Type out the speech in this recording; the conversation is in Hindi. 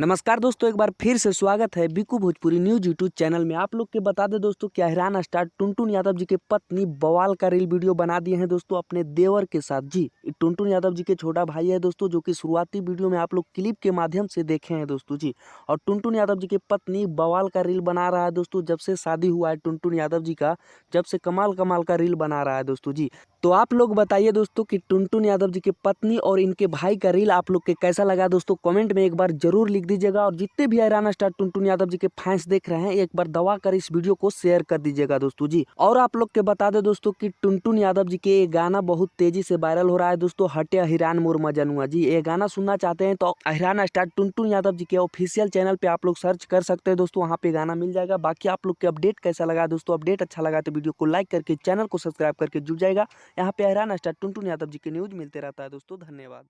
नमस्कार दोस्तों, एक बार फिर से स्वागत है Biku Bhojpuri news YouTube channel में। आप लोग के बता दें दोस्तों कि अहिरान स्टार टुनटुन यादव जी के पत्नी बवाल का रील वीडियो बना दिए हैं दोस्तों अपने देवर के साथ। जी, टुनटुन यादव जी के छोटा भाई है दोस्तों, जो कि शुरुआती वीडियो में आप लोग क्लिप के माध्यम से देखे हैं दोस्तों। जी, और टुनटुन यादव जी की पत्नी बवाल का रील बना रहा है दोस्तों। जब से शादी हुआ है टुनटुन यादव जी का, जब से कमाल कमाल का रील बना रहा है दोस्तों। जी, तो आप लोग बताइए दोस्तों कि टुनटुन यादव जी की पत्नी और इनके भाई का रील आप लोग के कैसा लगा दोस्तों। कमेंट में एक बार जरूर लिख दीजिएगा, और जितने भी अहिरान स्टार टुनटुन यादव जी के फैंस देख रहे हैं, एक बार दबा कर इस वीडियो को शेयर कर दीजिएगा दोस्तों। जी, और आप लोग के बता दें दोस्तों कि टुनटुन यादव जी के ये गाना बहुत तेजी से वायरल हो रहा है दोस्तों, हटे अहिरान मोर मजनुआ। जी, ये गाना सुनना चाहते हैं तो अहिरान स्टार टुनटुन यादव जी के ऑफिशियल चैनल पे आप लोग सर्च कर सकते हैं दोस्तों, वहाँ पे गाना मिल जाएगा। बाकी आप लोग के अपडेट कैसा लगा दोस्तों, अपडेट अच्छा लगा तो वीडियो को लाइक करके चैनल को सब्सक्राइब करके जुड़ जाएगा। यहाँ पे अहिरान स्टार टुनटुन यादव जी के न्यूज मिलते रहता है दोस्तों। धन्यवाद।